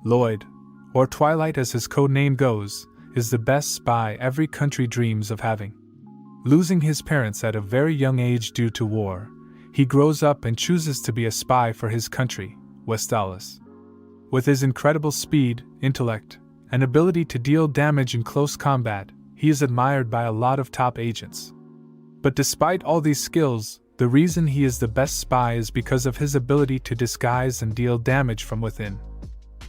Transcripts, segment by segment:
Loid, or Twilight as his code name goes, is the best spy every country dreams of having. Losing his parents at a very young age due to war, he grows up and chooses to be a spy for his country, Westalis. With his incredible speed, intellect, and ability to deal damage in close combat, he is admired by a lot of top agents. But despite all these skills, the reason he is the best spy is because of his ability to disguise and deal damage from within.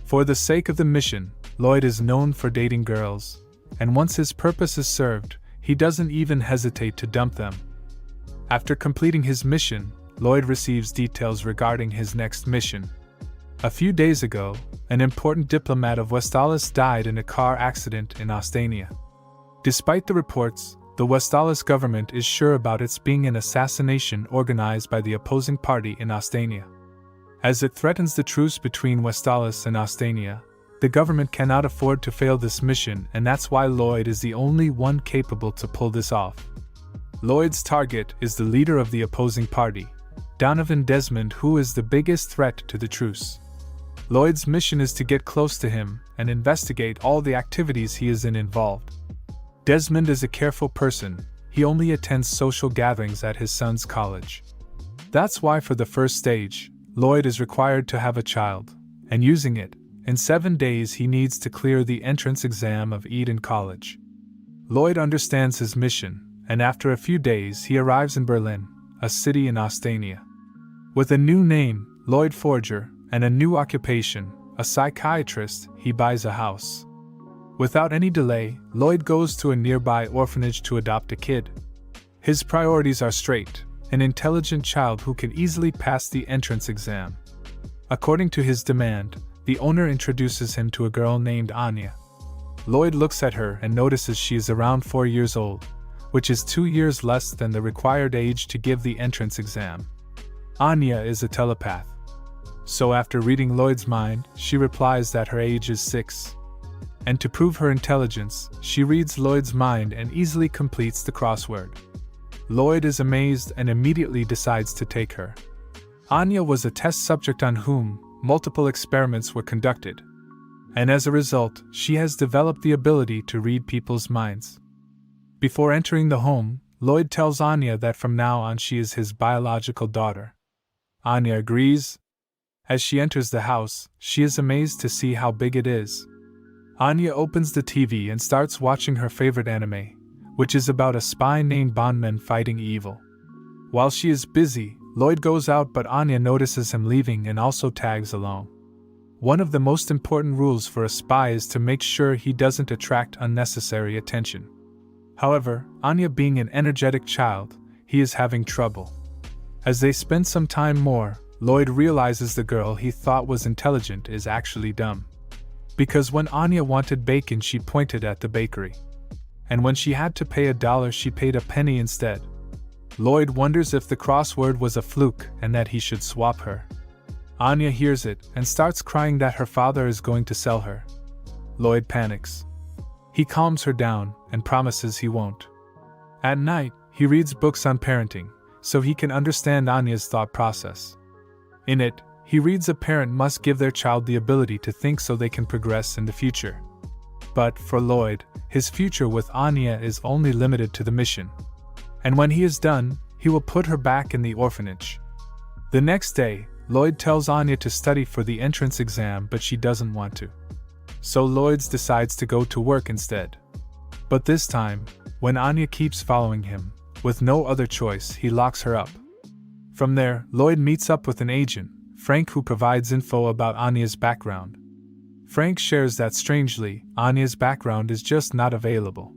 For the sake of the mission, Loid is known for dating girls, and once his purpose is served, he doesn't even hesitate to dump them. After completing his mission, Loid receives details regarding his next mission. A few days ago, an important diplomat of Westalis died in a car accident in Ostania. Despite the reports, the Westalis government is sure about its being an assassination organized by the opposing party in Ostania. As it threatens the truce between Westalis and Ostania, the government cannot afford to fail this mission, and that's why Loid is the only one capable to pull this off. Loid's target is the leader of the opposing party, Donovan Desmond, who is the biggest threat to the truce. Loid's mission is to get close to him and investigate all the activities he is involved. Desmond is a careful person, he only attends social gatherings at his son's college. That's why for the first stage, Loid is required to have a child, and using it, in 7 days he needs to clear the entrance exam of Eden College. Loid understands his mission, and after a few days he arrives in Berlin, a city in Ostania. With a new name, Loid Forger, and a new occupation, a psychiatrist, he buys a house. Without any delay, Loid goes to a nearby orphanage to adopt a kid. His priorities are straight, an intelligent child who can easily pass the entrance exam. According to his demand, the owner introduces him to a girl named Anya. Loid looks at her and notices she is around 4 years old, which is 2 years less than the required age to give the entrance exam. Anya is a telepath. So after reading Loid's mind, she replies that her age is 6. And to prove her intelligence, she reads Loid's mind and easily completes the crossword. Loid is amazed and immediately decides to take her. Anya was a test subject on whom multiple experiments were conducted, and as a result, she has developed the ability to read people's minds. Before entering the home, Loid tells Anya that from now on she is his biological daughter. Anya agrees. As she enters the house, she is amazed to see how big it is. Anya opens the TV and starts watching her favorite anime, which is about a spy named bondman fighting evil. While she is busy, Loid goes out, but Anya notices him leaving and also tags along. One of the most important rules for a spy is to make sure he doesn't attract unnecessary attention. However, Anya being an energetic child, he is having trouble. As they spend some time more, Loid realizes the girl he thought was intelligent is actually dumb. Because when Anya wanted bacon, she pointed at the bakery. And when she had to pay $1, she paid a penny instead. Loid wonders if the crossword was a fluke and that he should swap her. Anya hears it and starts crying that her father is going to sell her. Loid panics. He calms her down and promises he won't. At night, he reads books on parenting, so he can understand Anya's thought process. In it, he reads a parent must give their child the ability to think so they can progress in the future. But for Loid, his future with Anya is only limited to the mission. And when he is done, he will put her back in the orphanage. The next day, Loid tells Anya to study for the entrance exam, but she doesn't want to. So Loid decides to go to work instead. But this time, when Anya keeps following him, with no other choice, he locks her up. From there, Loid meets up with an agent, Frank, who provides info about Anya's background. Frank shares that strangely, Anya's background is just not available.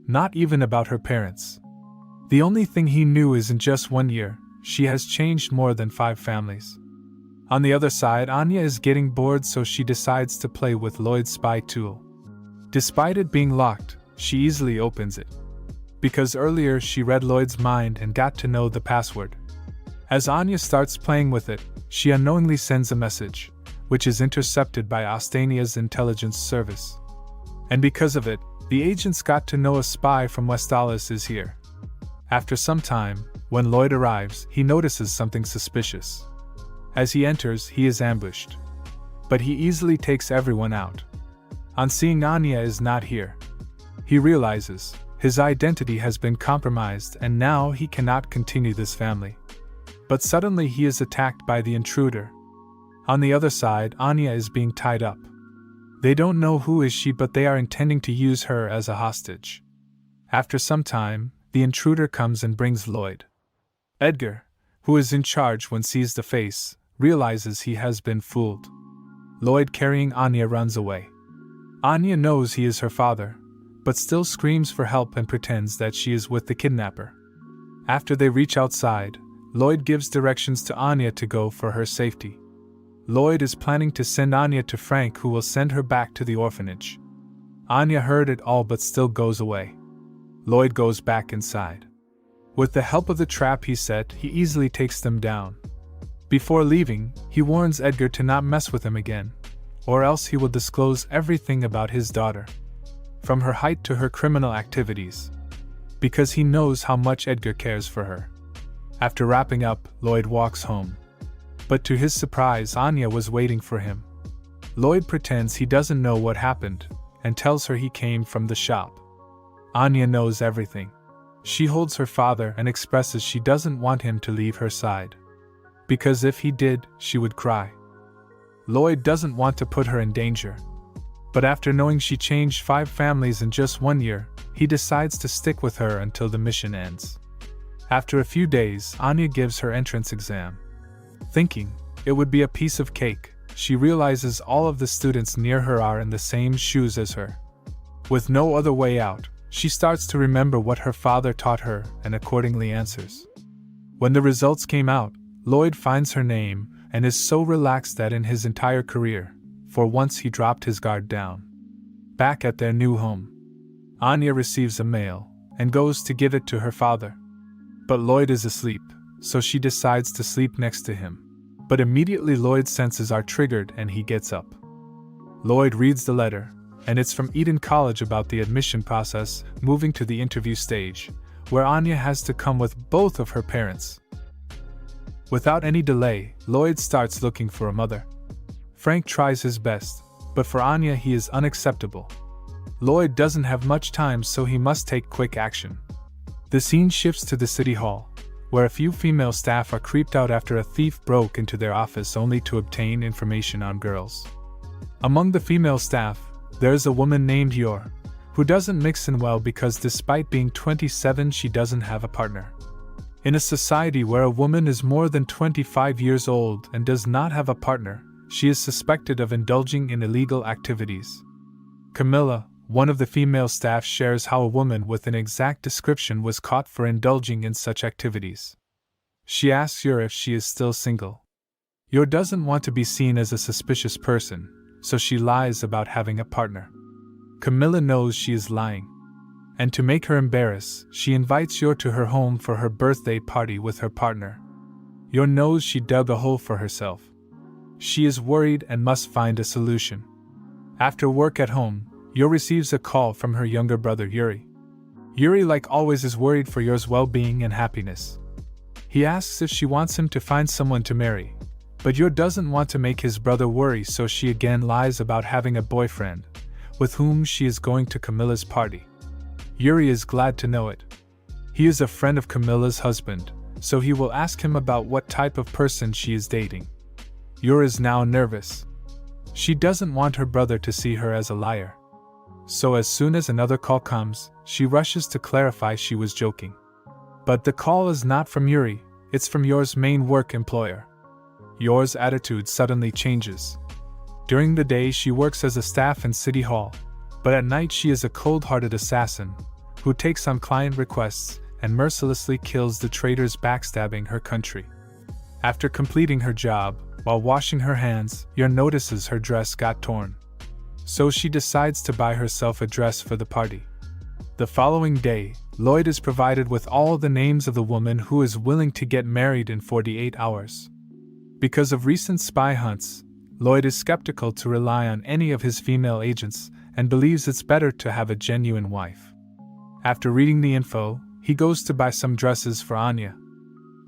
Not even about her parents. The only thing he knew is in just 1 year, she has changed more than 5 families. On the other side, Anya is getting bored, so she decides to play with Loid's spy tool. Despite it being locked, she easily opens it. Because earlier she read Loid's mind and got to know the password. As Anya starts playing with it, she unknowingly sends a message, which is intercepted by Ostania's intelligence service. And because of it, the agents got to know a spy from Westalis is here. After some time, when Loid arrives, he notices something suspicious. As he enters, he is ambushed. but he easily takes everyone out. On seeing Anya is not here, he realizes his identity has been compromised and now he cannot continue this family. But suddenly he is attacked by the intruder. On the other side, Anya is being tied up. They don't know who is she, but they are intending to use her as a hostage. After some time, the intruder comes and brings Loid. Edgar, who is in charge when sees the face, realizes he has been fooled. Loid, carrying Anya, runs away. Anya knows he is her father, but still screams for help and pretends that she is with the kidnapper. After they reach outside, Loid gives directions to Anya to go for her safety. Loid is planning to send Anya to Frank, who will send her back to the orphanage. Anya heard it all but still goes away. Loid goes back inside. With the help of the trap he set, he easily takes them down. Before leaving, he warns Edgar to not mess with him again, or else he will disclose everything about his daughter, from her height to her criminal activities, because he knows how much Edgar cares for her. After wrapping up, Loid walks home. But to his surprise, Anya was waiting for him. Loid pretends he doesn't know what happened, and tells her he came from the shop. Anya knows everything. She holds her father and expresses she doesn't want him to leave her side, because if he did, she would cry. Loid doesn't want to put her in danger, but after knowing she changed 5 families in just 1 year, he decides to stick with her until the mission ends. After a few days, Anya gives her entrance exam. Thinking it would be a piece of cake, she realizes all of the students near her are in the same shoes as her. With no other way out, she starts to remember what her father taught her and accordingly answers. When the results came out, Loid finds her name and is so relaxed that in his entire career, for once he dropped his guard down. Back at their new home, Anya receives a mail and goes to give it to her father. But Loid is asleep, so she decides to sleep next to him. But immediately Loid's senses are triggered and he gets up. Loid reads the letter, and it's from Eden College about the admission process, moving to the interview stage, where Anya has to come with both of her parents. Without any delay, Loid starts looking for a mother. Frank tries his best, but for Anya he is unacceptable. Loid doesn't have much time, so he must take quick action. The scene shifts to the city hall, where a few female staff are creeped out after a thief broke into their office only to obtain information on girls. Among the female staff, there's a woman named Yor, who doesn't mix in well because despite being 27 she doesn't have a partner. In a society where a woman is more than 25 years old and does not have a partner, she is suspected of indulging in illegal activities. Camilla, one of the female staff, shares how a woman with an exact description was caught for indulging in such activities. She asks Yor if she is still single. Yor doesn't want to be seen as a suspicious person, so she lies about having a partner. Camilla knows she is lying, and to make her embarrass, she invites Yor to her home for her birthday party with her partner. Yor knows she dug a hole for herself. She is worried and must find a solution. After work at home, Yor receives a call from her younger brother Yuri. Yuri, like always, is worried for Yor's well-being and happiness. He asks if she wants him to find someone to marry, but Yor doesn't want to make his brother worry, so she again lies about having a boyfriend, with whom she is going to Camilla's party. Yuri is glad to know it. He is a friend of Camilla's husband, so he will ask him about what type of person she is dating. Yor is now nervous. She doesn't want her brother to see her as a liar. So as soon as another call comes, she rushes to clarify she was joking. But the call is not from Yuri, it's from Yor's main work employer. Yor's attitude suddenly changes. During the day she works as a staff in City Hall, but at night she is a cold-hearted assassin, who takes on client requests and mercilessly kills the traitors backstabbing her country. After completing her job, while washing her hands, Yor notices her dress got torn. So she decides to buy herself a dress for the party. The following day, Loid is provided with all the names of the woman who is willing to get married in 48 hours. Because of recent spy hunts, Loid is skeptical to rely on any of his female agents and believes it's better to have a genuine wife. After reading the info, he goes to buy some dresses for Anya.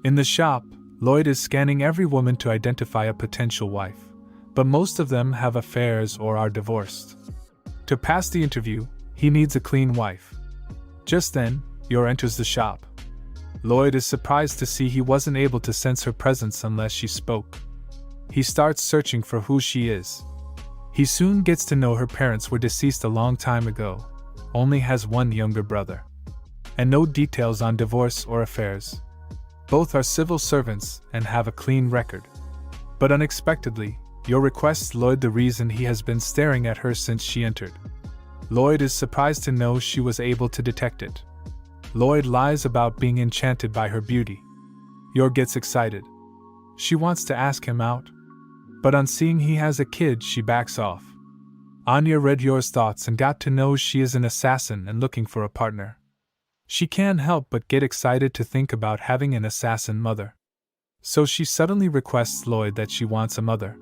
In the shop, Loid is scanning every woman to identify a potential wife, but most of them have affairs or are divorced. To pass the interview, he needs a clean wife. Just then, Yor enters the shop. Loid is surprised to see he wasn't able to sense her presence unless she spoke. He starts searching for who she is. He soon gets to know her parents were deceased a long time ago, only has one younger brother, and no details on divorce or affairs. Both are civil servants and have a clean record. But unexpectedly, Yor requests Loid the reason he has been staring at her since she entered. Loid is surprised to know she was able to detect it. Loid lies about being enchanted by her beauty. Yor gets excited. She wants to ask him out, but on seeing he has a kid, she backs off. Anya read Yor's thoughts and got to know she is an assassin and looking for a partner. She can't help but get excited to think about having an assassin mother. So she suddenly requests Loid that she wants a mother.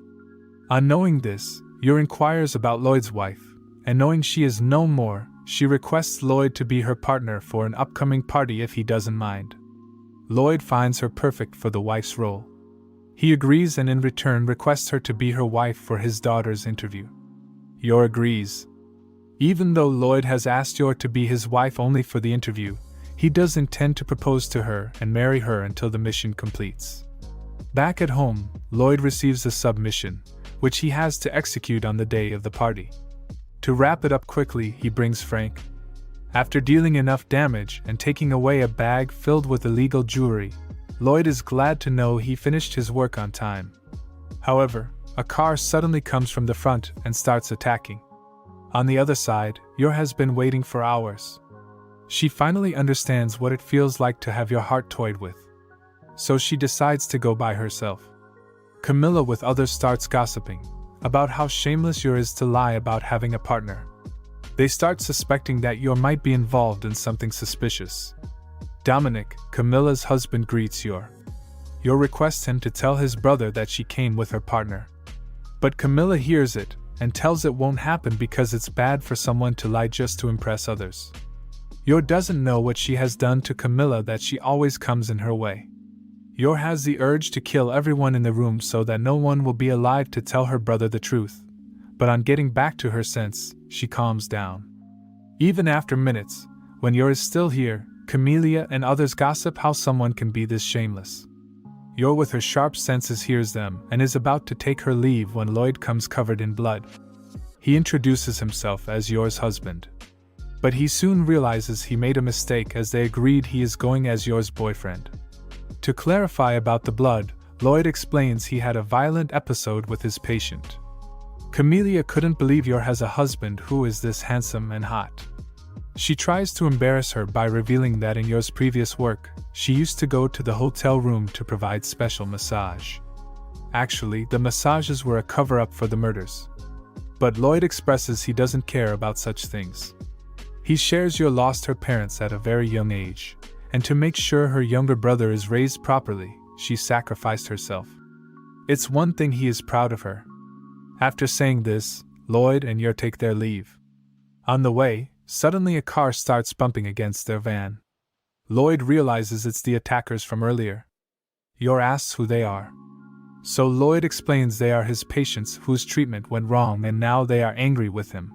On knowing this, Yor inquires about Loid's wife, and knowing she is no more, she requests Loid to be her partner for an upcoming party if he doesn't mind. Loid finds her perfect for the wife's role. He agrees and in return requests her to be her wife for his daughter's interview. Yor agrees. Even though Loid has asked Yor to be his wife only for the interview, he does intend to propose to her and marry her until the mission completes. Back at home, Loid receives a submission, which he has to execute on the day of the party. To wrap it up quickly, he brings Frank. After dealing enough damage and taking away a bag filled with illegal jewelry, Loid is glad to know he finished his work on time. However, a car suddenly comes from the front and starts attacking. On the other side, Yor has been waiting for hours. She finally understands what it feels like to have your heart toyed with. So she decides to go by herself. Camilla with others starts gossiping about how shameless Yor is to lie about having a partner. They start suspecting that Yor might be involved in something suspicious. Dominic, Camilla's husband, greets Yor. Yor requests him to tell his brother that she came with her partner. But Camilla hears it and tells it won't happen because it's bad for someone to lie just to impress others. Yor doesn't know what she has done to Camilla that she always comes in her way. Yor has the urge to kill everyone in the room so that no one will be alive to tell her brother the truth. But on getting back to her sense, she calms down. Even after minutes, when Yor is still here, Camellia and others gossip how someone can be this shameless. Yor with her sharp senses hears them and is about to take her leave when Loid comes covered in blood. He introduces himself as Yor's husband. But he soon realizes he made a mistake as they agreed he is going as Yor's boyfriend. To clarify about the blood, Loid explains he had a violent episode with his patient. Camellia couldn't believe Yor has a husband who is this handsome and hot. She tries to embarrass her by revealing that in Yor's previous work, she used to go to the hotel room to provide special massage. Actually, the massages were a cover-up for the murders. But Loid expresses he doesn't care about such things. He shares Yor lost her parents at a very young age, and to make sure her younger brother is raised properly, she sacrificed herself. It's one thing he is proud of her. After saying this, Loid and Yor take their leave. On the way, suddenly a car starts bumping against their van. Loid realizes it's the attackers from earlier. Yor asks who they are. So Loid explains they are his patients whose treatment went wrong and now they are angry with him.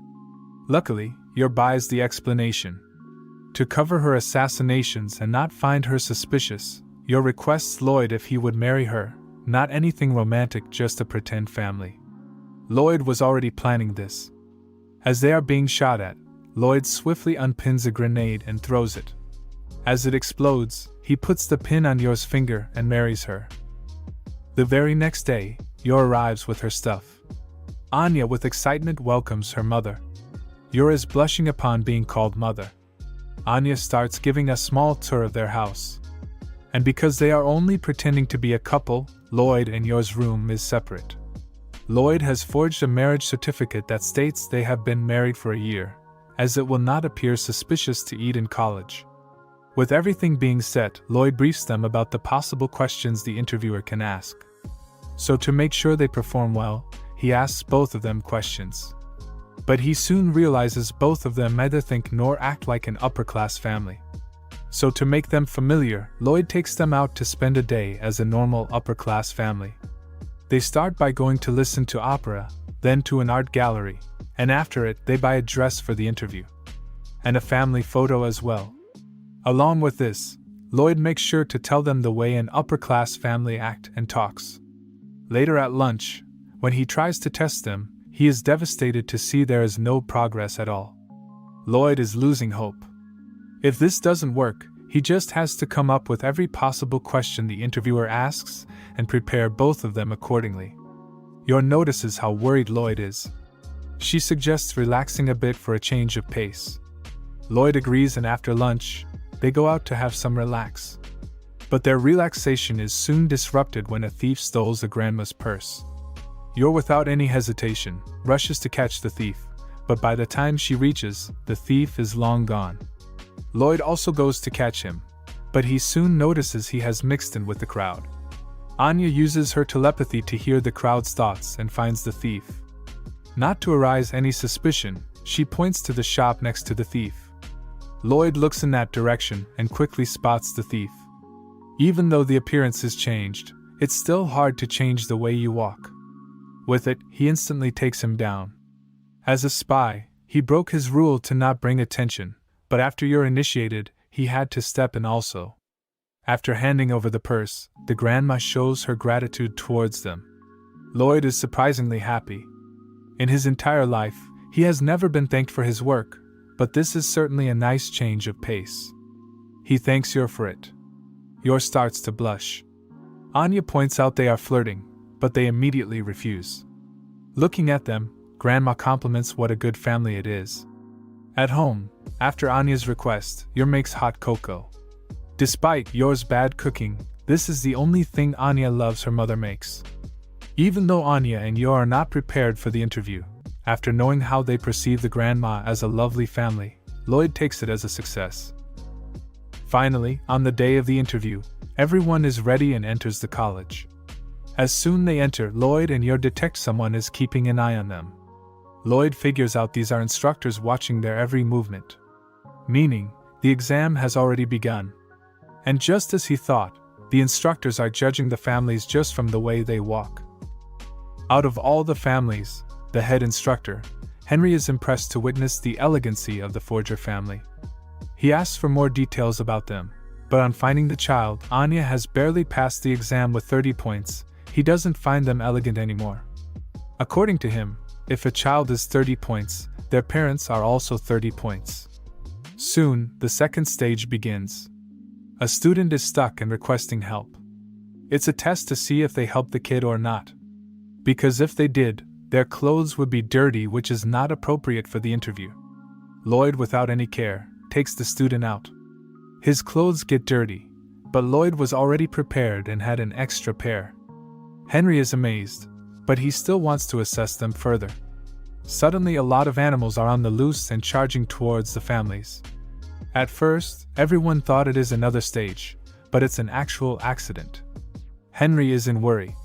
Luckily, Yor buys the explanation. To cover her assassinations and not find her suspicious, Yor requests Loid if he would marry her, not anything romantic, just a pretend family. Loid was already planning this. As they are being shot at, Loid swiftly unpins a grenade and throws it. As it explodes, he puts the pin on Yor's finger and marries her. The very next day, Yor arrives with her stuff. Anya with excitement welcomes her mother. Yor is blushing upon being called mother. Anya starts giving a small tour of their house. And because they are only pretending to be a couple, Loid and Yor's room is separate. Loid has forged a marriage certificate that states they have been married for a year, as it will not appear suspicious to Eden College. With everything being set, Loid briefs them about the possible questions the interviewer can ask. So to make sure they perform well, he asks both of them questions. But he soon realizes both of them neither think nor act like an upper-class family. So to make them familiar, Loid takes them out to spend a day as a normal upper-class family. They start by going to listen to opera, then to an art gallery, and after it they buy a dress for the interview. And a family photo as well. Along with this, Loid makes sure to tell them the way an upper-class family act and talks. Later at lunch, when he tries to test them, he is devastated to see there is no progress at all. Loid is losing hope. If this doesn't work, he just has to come up with every possible question the interviewer asks and prepare both of them accordingly. Yor notices how worried Loid is. She suggests relaxing a bit for a change of pace. Loid agrees, and after lunch, they go out to have some relax. But their relaxation is soon disrupted when a thief steals a grandma's purse. Yor, without any hesitation, rushes to catch the thief, but by the time she reaches, the thief is long gone. Loid also goes to catch him, but he soon notices he has mixed in with the crowd. Anya uses her telepathy to hear the crowd's thoughts and finds the thief. Not to arouse any suspicion, she points to the shop next to the thief. Loid looks in that direction and quickly spots the thief. Even though the appearance is changed, it's still hard to change the way you walk. With it, he instantly takes him down. As a spy, he broke his rule to not bring attention, but after you're initiated, he had to step in also. After handing over the purse, the grandma shows her gratitude towards them. Loid is surprisingly happy. In his entire life, he has never been thanked for his work, but this is certainly a nice change of pace. He thanks Yor for it. Yor starts to blush. Anya points out they are flirting, but they immediately refuse. Looking at them, Grandma compliments what a good family it is. At home, after Anya's request, Yor makes hot cocoa. Despite Yor's bad cooking, this is the only thing Anya loves her mother makes. Even though Anya and Yor are not prepared for the interview, after knowing how they perceive the grandma as a lovely family, Loid takes it as a success. Finally, on the day of the interview, everyone is ready and enters the college. As soon they enter, Loid and Yor detect someone is keeping an eye on them. Loid figures out these are instructors watching their every movement. Meaning, the exam has already begun. And just as he thought, the instructors are judging the families just from the way they walk. Out of all the families, the head instructor, Henry, is impressed to witness the elegancy of the Forger family. He asks for more details about them, but on finding the child, Anya has barely passed the exam with 30 points, he doesn't find them elegant anymore. According to him, if a child is 30 points, their parents are also 30 points. Soon, the second stage begins. A student is stuck and requesting help. It's a test to see if they help the kid or not. Because if they did, their clothes would be dirty, which is not appropriate for the interview. Loid, without any care, takes the student out. His clothes get dirty, but Loid was already prepared and had an extra pair. Henry is amazed, but he still wants to assess them further. Suddenly, a lot of animals are on the loose and charging towards the families. At first, everyone thought it is another stage, but it's an actual accident. Henry is in worry.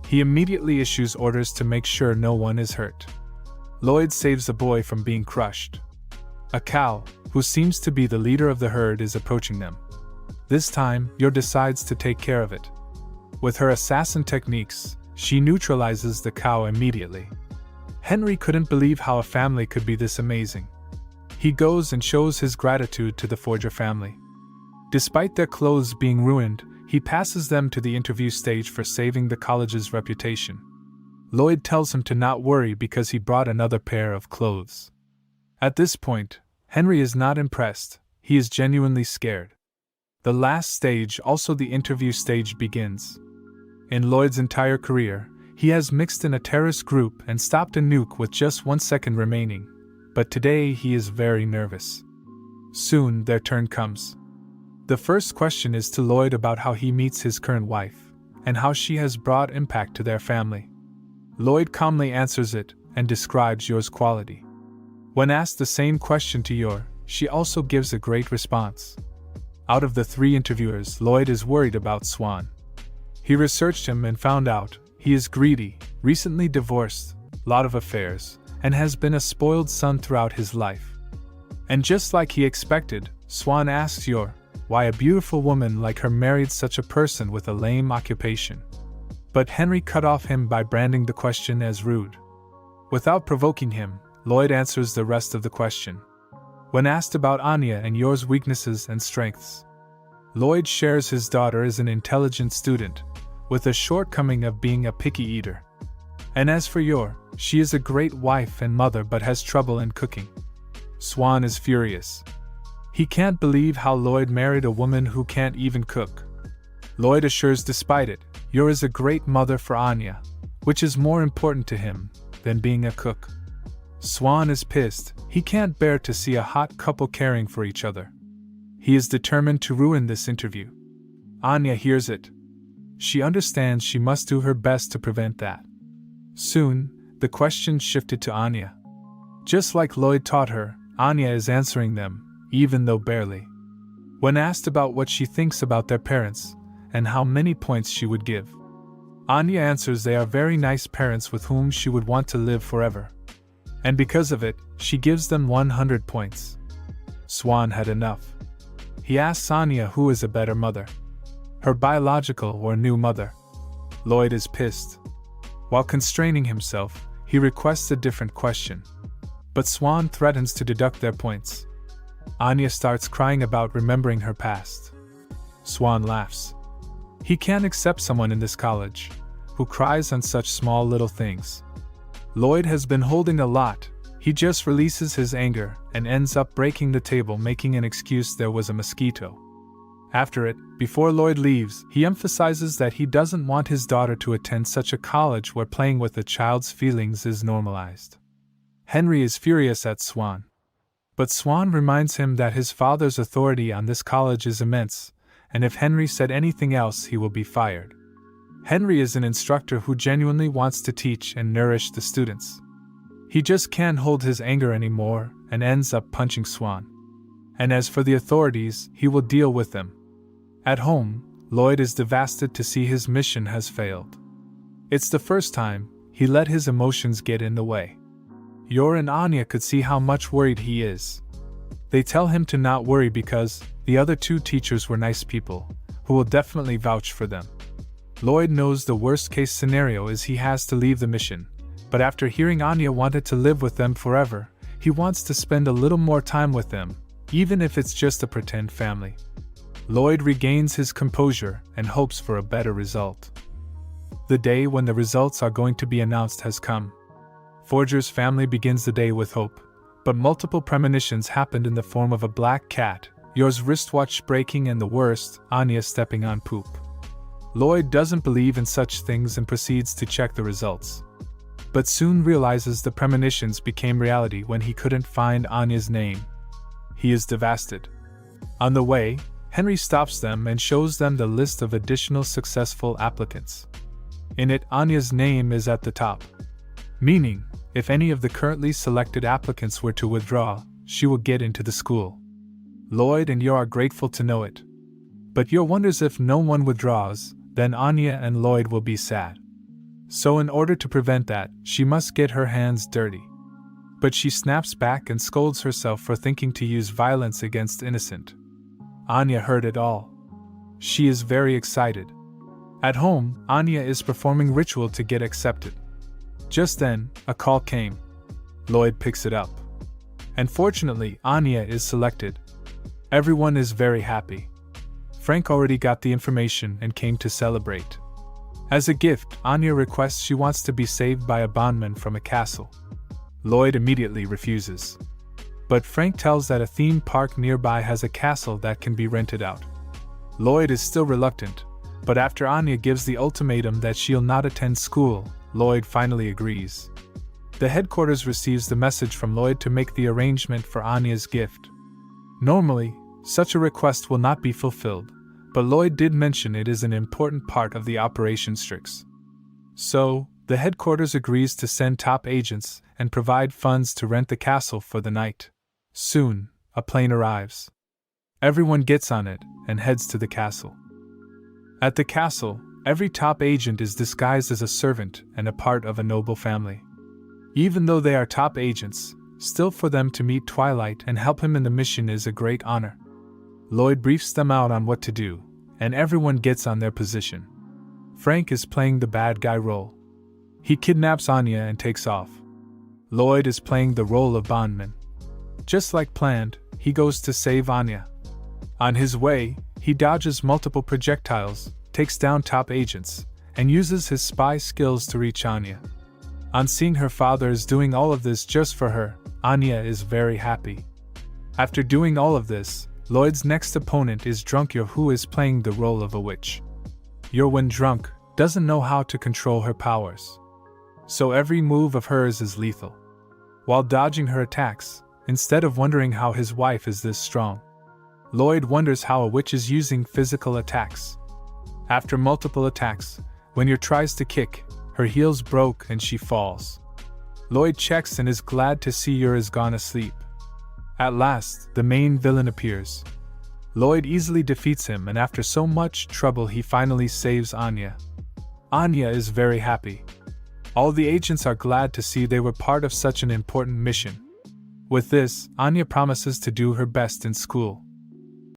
He immediately issues orders to make sure no one is hurt. Loid saves the boy from being crushed. A cow, who seems to be the leader of the herd, is approaching them. This time, Yor decides to take care of it. With her assassin techniques, she neutralizes the cow immediately. Henry couldn't believe how a family could be this amazing. He goes and shows his gratitude to the Forger family. Despite their clothes being ruined, he passes them to the interview stage for saving the college's reputation. Loid tells him to not worry because he brought another pair of clothes. At this point, Henry is not impressed, he is genuinely scared. The last stage, also the interview stage, begins. In Loid's entire career, he has mixed in a terrorist group and stopped a nuke with just 1 second remaining, but today he is very nervous. Soon their turn comes. The first question is to Loid about how he meets his current wife, and how she has brought impact to their family. Loid calmly answers it, and describes Yor's quality. When asked the same question to Yor, she also gives a great response. Out of the 3 interviewers, Loid is worried about Swan. He researched him and found out he is greedy, recently divorced, lot of affairs, and has been a spoiled son throughout his life. And just like he expected, Swan asks Yor why a beautiful woman like her married such a person with a lame occupation. But Henry cut off him by branding the question as rude. Without provoking him, Loid answers the rest of the question. When asked about Anya and Yor's weaknesses and strengths, Loid shares his daughter is an intelligent student, with a shortcoming of being a picky eater. And as for Yor, she is a great wife and mother but has trouble in cooking. Swan is furious. He can't believe how Loid married a woman who can't even cook. Loid assures despite it, Yor is a great mother for Anya, which is more important to him than being a cook. Swan is pissed. He can't bear to see a hot couple caring for each other. He is determined to ruin this interview. Anya hears it. She understands she must do her best to prevent that. Soon, the questions shifted to Anya. Just like Loid taught her, Anya is answering them, even though barely. When asked about what she thinks about their parents, and how many points she would give, Anya answers they are very nice parents with whom she would want to live forever. And because of it, she gives them 100 points. Swan had enough. He asks Anya who is a better mother, her biological or new mother. Loid is pissed. While constraining himself, he requests a different question. But Swan threatens to deduct their points. Anya starts crying about remembering her past. Swan laughs. He can't accept someone in this college who cries on such small little things. Loid has been holding a lot. He just releases his anger and ends up breaking the table, making an excuse there was a mosquito. After it, before Loid leaves, he emphasizes that he doesn't want his daughter to attend such a college where playing with a child's feelings is normalized. Henry is furious at Swan. But Swan reminds him that his father's authority on this college is immense, and if Henry said anything else he will be fired. Henry is an instructor who genuinely wants to teach and nourish the students. He just can't hold his anger anymore and ends up punching Swan. And as for the authorities, he will deal with them. At home, Loid is devastated to see his mission has failed. It's the first time he let his emotions get in the way. Yor and Anya could see how much worried he is. They tell him to not worry because the other two teachers were nice people, who will definitely vouch for them. Loid knows the worst-case scenario is he has to leave the mission, but after hearing Anya wanted to live with them forever, he wants to spend a little more time with them, even if it's just a pretend family. Loid regains his composure and hopes for a better result. The day when the results are going to be announced has come. Forger's family begins the day with hope, but multiple premonitions happened in the form of a black cat, Yor's wristwatch breaking, and the worst, Anya stepping on poop. Loid doesn't believe in such things and proceeds to check the results, but soon realizes the premonitions became reality when he couldn't find Anya's name. He is devastated. On the way, Henry stops them and shows them the list of additional successful applicants. In it, Anya's name is at the top, meaning, if any of the currently selected applicants were to withdraw, she will get into the school. Loid and Yor are grateful to know it. But Yor wonders if no one withdraws, then Anya and Loid will be sad. So in order to prevent that, she must get her hands dirty. But she snaps back and scolds herself for thinking to use violence against innocent. Anya heard it all. She is very excited. At home, Anya is performing ritual to get accepted. Just then, a call came. Loid picks it up. And fortunately, Anya is selected. Everyone is very happy. Frank already got the information and came to celebrate. As a gift, Anya requests she wants to be saved by a bondman from a castle. Loid immediately refuses. But Frank tells that a theme park nearby has a castle that can be rented out. Loid is still reluctant, but after Anya gives the ultimatum that she'll not attend school, Loid finally agrees. The headquarters receives the message from Loid to make the arrangement for Anya's gift. Normally, such a request will not be fulfilled, but Loid did mention it is an important part of the Operation Strix. So, the headquarters agrees to send top agents and provide funds to rent the castle for the night. Soon, a plane arrives. Everyone gets on it and heads to the castle. At the castle, every top agent is disguised as a servant and a part of a noble family. Even though they are top agents, still for them to meet Twilight and help him in the mission is a great honor. Loid briefs them out on what to do, and everyone gets on their position. Frank is playing the bad guy role. He kidnaps Anya and takes off. Loid is playing the role of bondman. Just like planned, he goes to save Anya. On his way, he dodges multiple projectiles, takes down top agents, and uses his spy skills to reach Anya. On seeing her father is doing all of this just for her, Anya is very happy. After doing all of this, Loid's next opponent is Drunkyr, who is playing the role of a witch. Yor, when drunk, doesn't know how to control her powers. So every move of hers is lethal. While dodging her attacks, instead of wondering how his wife is this strong, Loid wonders how a witch is using physical attacks. After multiple attacks, when Yor tries to kick, her heels broke and she falls. Loid checks and is glad to see Yor is gone asleep. At last, the main villain appears. Loid easily defeats him, and after so much trouble he finally saves Anya. Anya is very happy. All the agents are glad to see they were part of such an important mission. With this, Anya promises to do her best in school.